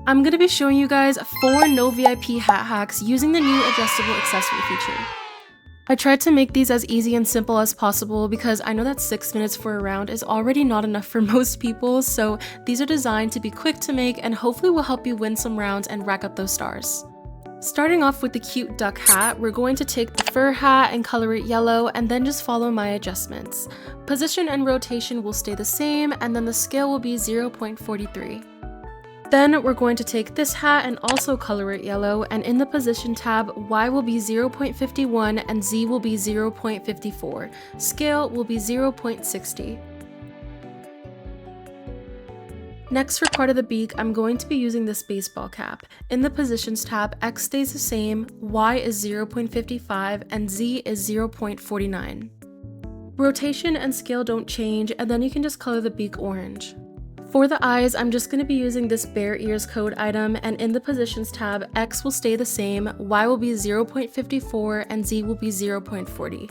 I'm going to be showing you guys 4 no VIP hat hacks using the new adjustable accessory feature. I tried to make these as easy and simple as possible because I know that 6 minutes for a round is already not enough for most people, so these are designed to be quick to make and hopefully will help you win some rounds and rack up those stars. Starting off with the cute duck hat, we're going to take the fur hat and color it yellow and then just follow my adjustments. Position and rotation will stay the same, and then the scale will be 0.43. Then we're going to take this hat and also color it yellow, and in the position tab, Y will be 0.51 and Z will be 0.54. Scale will be 0.60. Next, for part of the beak, I'm going to be using this baseball cap. In the positions tab, X stays the same, Y is 0.55, and Z is 0.49. Rotation and scale don't change, and then you can just color the beak orange. For the eyes, I'm just going to be using this bare ears code item, and in the positions tab, X will stay the same, Y will be 0.54, and Z will be 0.40.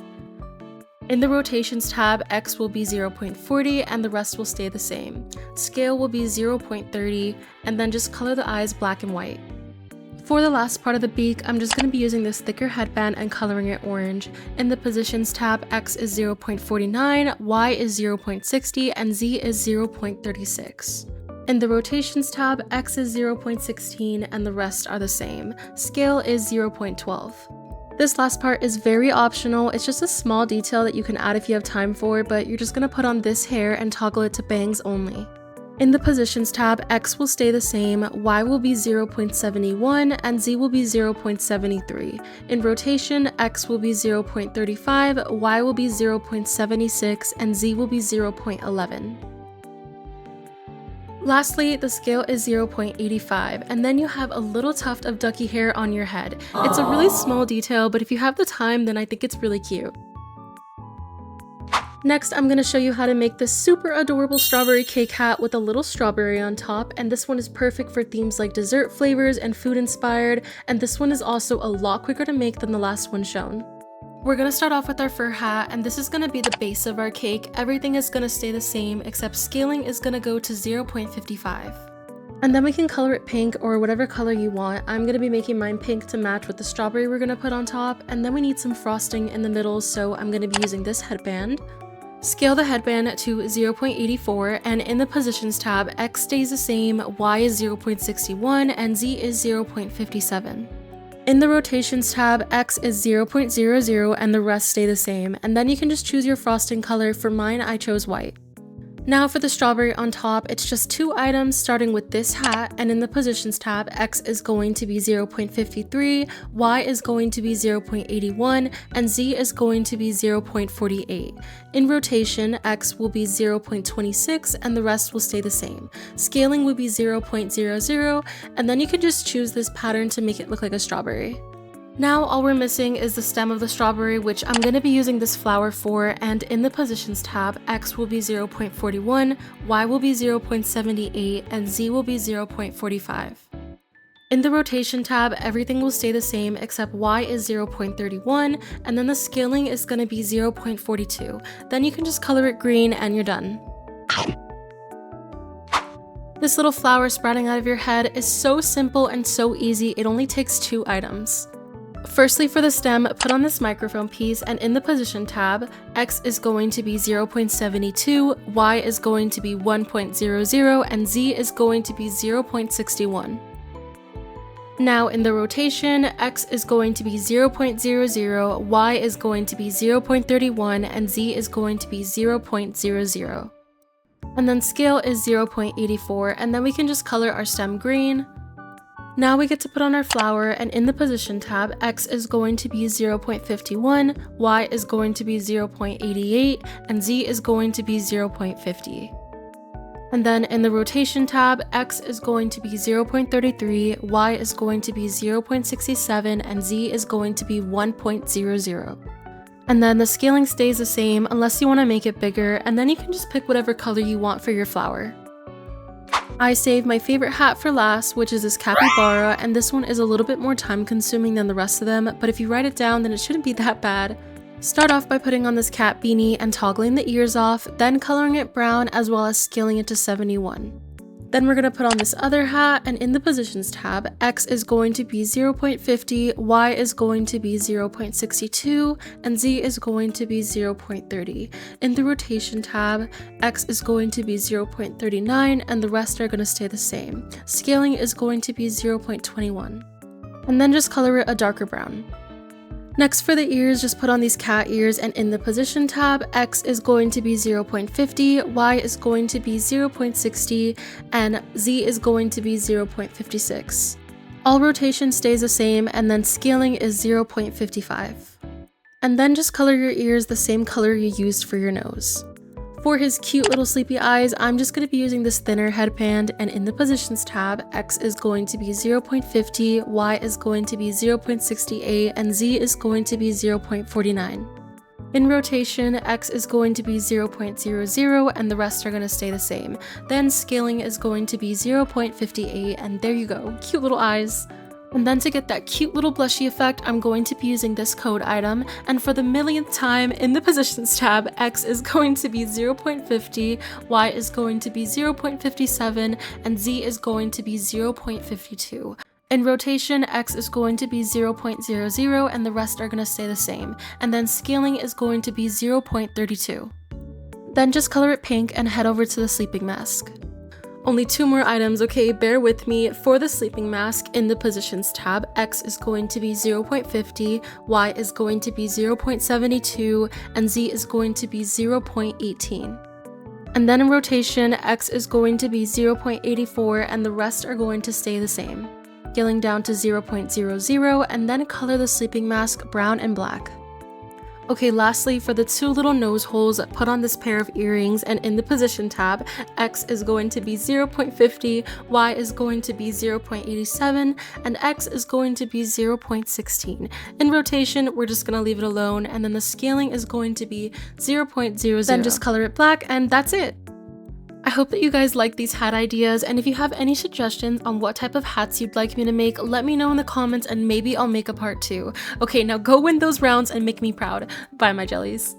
In the rotations tab, X will be 0.40 and the rest will stay the same. Scale will be 0.30, and then just color the eyes black and white. For the last part of the beak, I'm just going to be using this thicker headband and coloring it orange. In the positions tab, X is 0.49, Y is 0.60, and Z is 0.36. In the rotations tab, X is 0.16 and the rest are the same. Scale is 0.12. This last part is very optional. It's just a small detail that you can add if you have time for, but you're just going to put on this hair and toggle it to bangs only. In the positions tab, X will stay the same, Y will be 0.71, and Z will be 0.73. In rotation, X will be 0.35, Y will be 0.76, and Z will be 0.11. Lastly, the scale is 0.85, and then you have a little tuft of ducky hair on your head. It's a really small detail, but if you have the time, then I think it's really cute. Next, I'm going to show you how to make this super adorable strawberry cake hat with a little strawberry on top, and this one is perfect for themes like dessert flavors and food inspired, and this one is also a lot quicker to make than the last one shown. We're going to start off with our fur hat, and this is going to be the base of our cake. Everything is going to stay the same, except scaling is going to go to 0.55. And then we can color it pink or whatever color you want. I'm going to be making mine pink to match with the strawberry we're going to put on top, and then we need some frosting in the middle, so I'm going to be using this headband. Scale the headband to 0.84, and in the positions tab, X stays the same, Y is 0.61, and Z is 0.57. In the rotations tab, X is 0.00 and the rest stay the same, and then you can just choose your frosting color. For mine, I chose white. Now for the strawberry on top, it's just 2 items starting with this hat, and in the positions tab, X is going to be 0.53, Y is going to be 0.81, and Z is going to be 0.48. In rotation, X will be 0.26 and the rest will stay the same. Scaling will be 0.00, and then you can just choose this pattern to make it look like a strawberry. Now all we're missing is the stem of the strawberry, which I'm going to be using this flower for, and in the positions tab, X will be 0.41, Y will be 0.78, and Z will be 0.45. In the rotation tab, everything will stay the same except Y is 0.31, and then the scaling is going to be 0.42. Then you can just color it green and you're done. This little flower sprouting out of your head is so simple and so easy, it only takes 2 items. Firstly, for the stem, put on this microphone piece, and in the position tab, X is going to be 0.72, Y is going to be 1.00, and Z is going to be 0.61. Now in the rotation, X is going to be 0.00, Y is going to be 0.31, and Z is going to be 0.00. And then scale is 0.84, and then we can just color our stem green. Now we get to put on our flower, and in the position tab, X is going to be 0.51, Y is going to be 0.88, and Z is going to be 0.50. And then in the rotation tab, X is going to be 0.33, Y is going to be 0.67, and Z is going to be 1.00. And then the scaling stays the same unless you want to make it bigger, and then you can just pick whatever color you want for your flower. I saved my favorite hat for last, which is this capybara, and this one is a little bit more time consuming than the rest of them, but if you write it down then it shouldn't be that bad. Start off by putting on this cat beanie and toggling the ears off, then coloring it brown as well as scaling it to 71. Then we're going to put on this other hat, and in the positions tab, X is going to be 0.50, Y is going to be 0.62, and Z is going to be 0.30. In the rotation tab, X is going to be 0.39, and the rest are going to stay the same. Scaling is going to be 0.21. And then just color it a darker brown. Next for the ears, just put on these cat ears, and in the position tab, X is going to be 0.50, Y is going to be 0.60, and Z is going to be 0.56. All rotation stays the same, and then scaling is 0.55. And then just color your ears the same color you used for your nose. For his cute little sleepy eyes, I'm just going to be using this thinner headband, and in the positions tab, X is going to be 0.50, Y is going to be 0.68, and Z is going to be 0.49. In rotation, X is going to be 0.00, and the rest are going to stay the same. Then scaling is going to be 0.58, and there you go, cute little eyes. And then to get that cute little blushy effect, I'm going to be using this code item, and for the millionth time, in the positions tab, X is going to be 0.50, Y is going to be 0.57, and Z is going to be 0.52. In rotation, X is going to be 0.00, and the rest are going to stay the same, and then scaling is going to be 0.32. Then just color it pink and head over to the sleeping mask. Only 2 more items, okay, bear with me. For the sleeping mask, in the positions tab, X is going to be 0.50, Y is going to be 0.72, and Z is going to be 0.18. And then in rotation, X is going to be 0.84, and the rest are going to stay the same. Scaling down to 0.00, and then color the sleeping mask brown and black. Okay, lastly, for the 2 little nose holes, put on this pair of earrings, and in the position tab, X is going to be 0.50, Y is going to be 0.87, and X is going to be 0.16. In rotation, we're just going to leave it alone, and then the scaling is going to be 0.00. Then just color it black, and that's it. I hope that you guys like these hat ideas, and if you have any suggestions on what type of hats you'd like me to make, let me know in the comments and maybe I'll make a part 2. Okay, now go win those rounds and make me proud. Bye, my jellies.